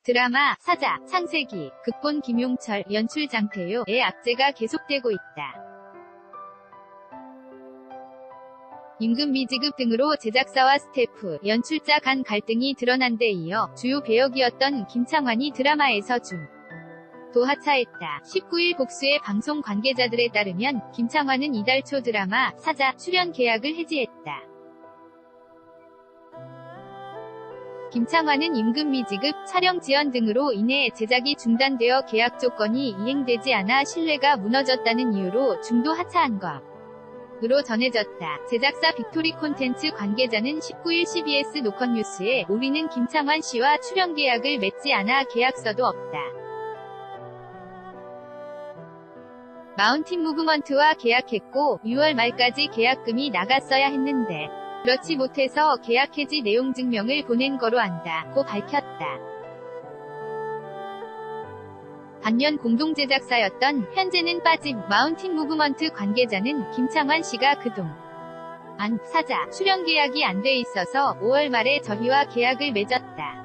드라마 사자 창세기 극본 김용철 연출 장태효의 악재가 계속되고 있다. 임금 미지급 등으로 제작사와 스태프, 연출자 간 갈등이 드러난 데 이어 주요 배역이었던 김창완이 드라마에서 도 하차했다. 19일 복수의 방송 관계자들에 따르면 김창완은 이달 초 드라마 사자 출연 계약을 해지했다. 김창완은 임금 미지급, 촬영 지연 등으로 인해 제작이 중단되어 계약 조건이 이행되지 않아 신뢰가 무너졌다는 이유로 중도 하차한 것으로 전해졌다. 제작사 빅토리 콘텐츠 관계자는 19일 CBS 노컷뉴스에 우리는 김창완 씨와 출연 계약을 맺지 않아 계약서도 없다. 마운틴 무브먼트와 계약했고 6월 말까지 계약금이 나갔어야 했는데 그렇지 못해서 계약 해지 내용 증명을 보낸 거로 안다고 밝혔다. 반면 공동 제작사였던 현재는 빠진 마운틴 무브먼트 관계자는 김창완 씨가 그동안 사자 출연 계약이 안 돼 있어서 5월 말에 저희와 계약을 맺었다.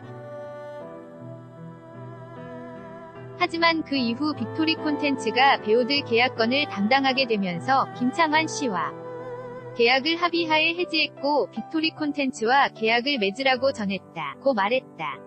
하지만 그 이후 빅토리 콘텐츠가 배우들 계약권을 담당하게 되면서 김창완 씨와 계약을 합의하에 해지했고 빅토리 콘텐츠와 계약을 맺으라고 전했다고 말했다.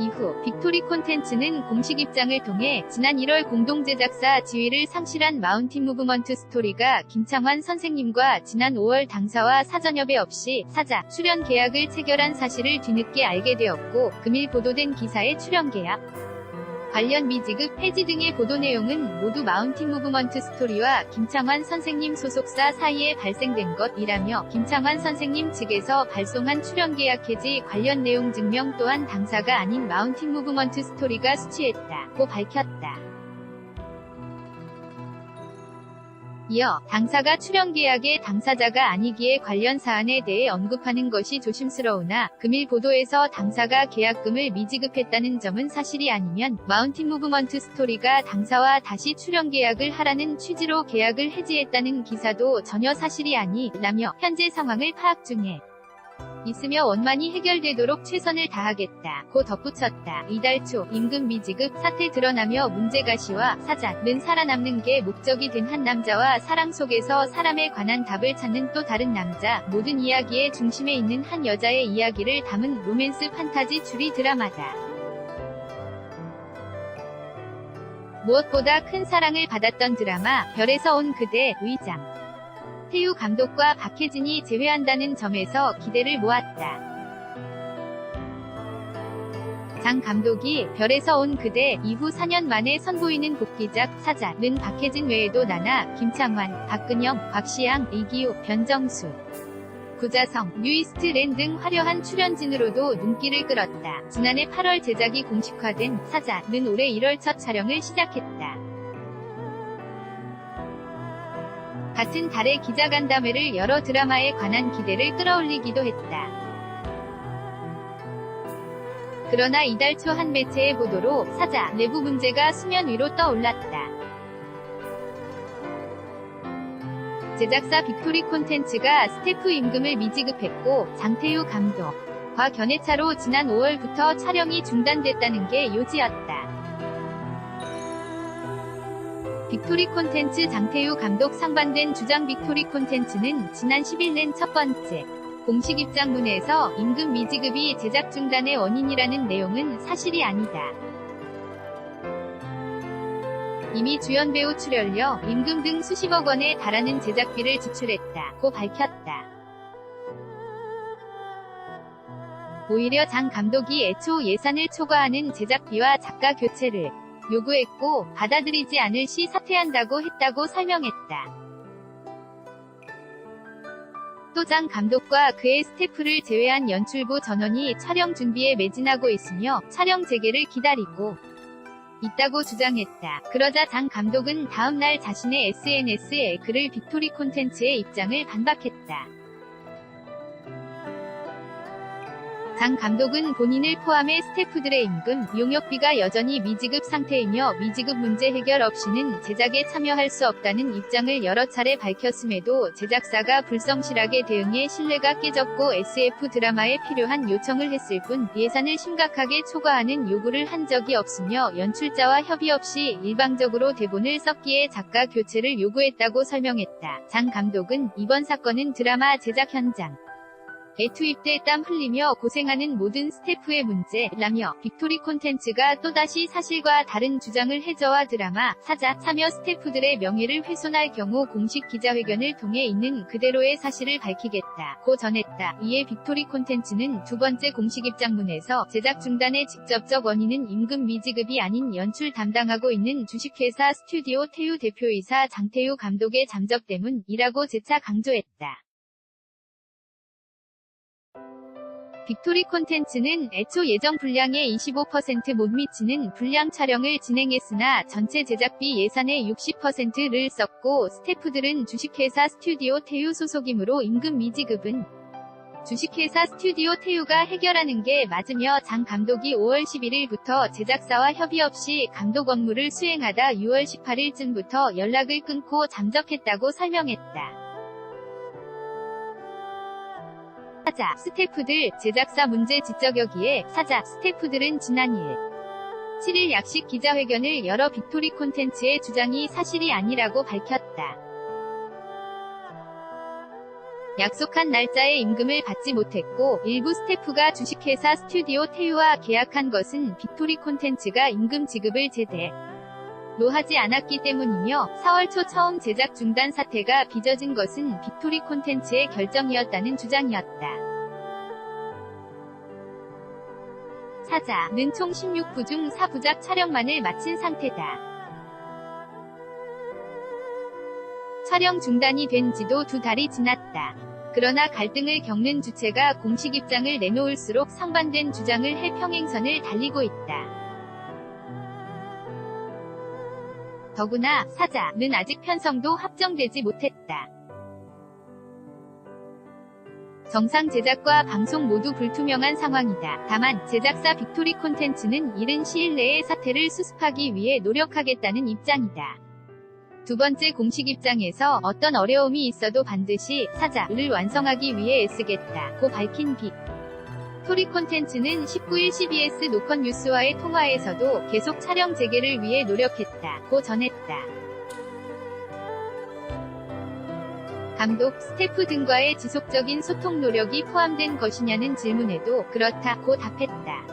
이후 빅토리 콘텐츠는 공식 입장을 통해 지난 1월 공동제작사 지위를 상실한 마운틴 무브먼트 스토리가 김창완 선생님과 지난 5월 당사와 사전협의 없이 사자 출연 계약을 체결한 사실을 뒤늦게 알게 되었고 금일 보도된 기사의 출연 계약 관련 미지급 해지 등의 보도 내용은 모두 마운틴 무브먼트 스토리와 김창완 선생님 소속사 사이에 발생된 것이라며 김창완 선생님 측에서 발송한 출연 계약 해지 관련 내용 증명 또한 당사가 아닌 마운틴 무브먼트 스토리가 수취했다고 밝혔다. 이어 당사가 출연 계약의 당사자가 아니기에 관련 사안에 대해 언급하는 것이 조심스러우나 금일 보도에서 당사가 계약금을 미지급했다는 점은 사실이 아니면 마운틴 무브먼트 스토리가 당사와 다시 출연 계약을 하라는 취지로 계약을 해지했다는 기사도 전혀 사실이 아니라며 현재 상황을 파악 중에 있으며 원만히 해결되도록 최선을 다하겠다고 덧붙였다. 이달 초 임금 미지급 사태 드러나며 문제가시와 사자는 살아남는 게 목적이 된 한 남자와 사랑 속에서 사람에 관한 답을 찾는 또 다른 남자, 모든 이야기의 중심에 있는 한 여자의 이야기를 담은 로맨스 판타지 추리 드라마다. 무엇보다 큰 사랑을 받았던 드라마 별에서 온 그대 의장 태유 감독과 박혜진이 재회한다는 점에서 기대를 모았다. 장 감독이 별에서 온 그대 이후 4년 만에 선보이는 복귀작 사자는 박혜진 외에도 나나, 김창완, 박근영, 박시양, 이기우, 변정수, 구자성, 뉴이스트 랜 등 화려한 출연진으로도 눈길을 끌었다. 지난해 8월 제작이 공식화된 사자는 올해 1월 첫 촬영을 시작했다. 같은 달에 기자간담회를 열어 드라마에 관한 기대를 끌어올리기도 했다. 그러나 이달 초 한 매체의 보도로 사자 내부 문제가 수면 위로 떠올랐다. 제작사 빅토리 콘텐츠가 스태프 임금을 미지급했고 장태효 감독과 견해차로 지난 5월부터 촬영이 중단됐다는 게 요지였다. 빅토리 콘텐츠 장태효 감독 상반된 주장 빅토리 콘텐츠는 지난 10일 낸 첫 번째 공식 입장문에서 임금 미지급이 제작 중단의 원인이라는 내용은 사실이 아니다. 이미 주연 배우 출연료, 임금 등 수십억 원에 달하는 제작비를 지출했다고 밝혔다. 오히려 장 감독이 애초 예산을 초과하는 제작비와 작가 교체를 요구했고 받아들이지 않을 시 사퇴한다고 했다고 설명했다. 또 장 감독과 그의 스태프를 제외한 연출부 전원이 촬영 준비에 매진하고 있으며 촬영 재개를 기다리고 있다고 주장했다. 그러자 장 감독은 다음 날 자신의 SNS에 글을 빅토리 콘텐츠의 입장을 반박했다. 장 감독은 본인을 포함해 스태프들의 임금, 용역비가 여전히 미지급 상태이며 미지급 문제 해결 없이는 제작에 참여할 수 없다는 입장을 여러 차례 밝혔음에도 제작사가 불성실하게 대응해 신뢰가 깨졌고 SF 드라마에 필요한 요청을 했을 뿐 예산을 심각하게 초과하는 요구를 한 적이 없으며 연출자와 협의 없이 일방적으로 대본을 썼기에 작가 교체를 요구했다고 설명했다. 장 감독은 이번 사건은 드라마 제작 현장 에 투입돼 땀 흘리며 고생하는 모든 스태프의 문제라며 빅토리 콘텐츠가 또다시 사실과 다른 주장을 해저와 드라마, 사자, 참여 스태프들의 명예를 훼손할 경우 공식 기자회견을 통해 있는 그대로의 사실을 밝히겠다고 전했다. 이에 빅토리 콘텐츠는 두 번째 공식 입장문에서 제작 중단의 직접적 원인은 임금 미지급이 아닌 연출 담당하고 있는 주식회사 스튜디오 태유 대표이사 장태유 감독의 잠적 때문이라고 재차 강조했다. 빅토리 콘텐츠는 애초 예정 분량의 25% 못 미치는 분량 촬영을 진행했으나 전체 제작비 예산의 60%를 썼고 스태프들은 주식회사 스튜디오 태유 소속이므로 임금 미지급은 주식회사 스튜디오 태유가 해결하는 게 맞으며 장 감독이 5월 11일부터 제작사와 협의 없이 감독 업무를 수행하다 6월 18일쯤부터 연락을 끊고 잠적했다고 설명했다. 사자, 스태프들, 제작사 문제 지적 여기에 사자, 스태프들은 지난 7일 약식 기자회견을 열어 빅토리 콘텐츠의 주장이 사실이 아니라고 밝혔다. 약속한 날짜에 임금을 받지 못했고 일부 스태프가 주식회사 스튜디오 태유와 계약한 것은 빅토리 콘텐츠가 임금 지급을 제대로 하지 않았기 때문이며 4월 초 처음 제작 중단 사태가 빚어진 것은 빅토리 콘텐츠의 결정이었다는 주장이었다. 사자는 총 16부 중 4부작 촬영만을 마친 상태다. 촬영 중단이 된 지도 2달이 지났다. 그러나 갈등을 겪는 주체가 공식 입장을 내놓을수록 상반된 주장을 해 평행선을 달리고 있다. 더구나 사자는 아직 편성도 합정되지 못했다. 정상 제작과 방송 모두 불투명한 상황이다. 다만 제작사 빅토리 콘텐츠는 이른 시일 내에 사태를 수습하기 위해 노력하겠다는 입장이다. 두 번째 공식 입장에서 어떤 어려움이 있어도 반드시 사자를 완성하기 위해 애쓰겠다고 밝힌 빅토리 콘텐츠는 19일 CBS 노컷 뉴스와의 통화에서도 계속 촬영 재개를 위해 노력했다고 전했다. 감독, 스태프 등과의 지속적인 소통 노력이 포함된 것이냐는 질문에도 그렇다고 답했다.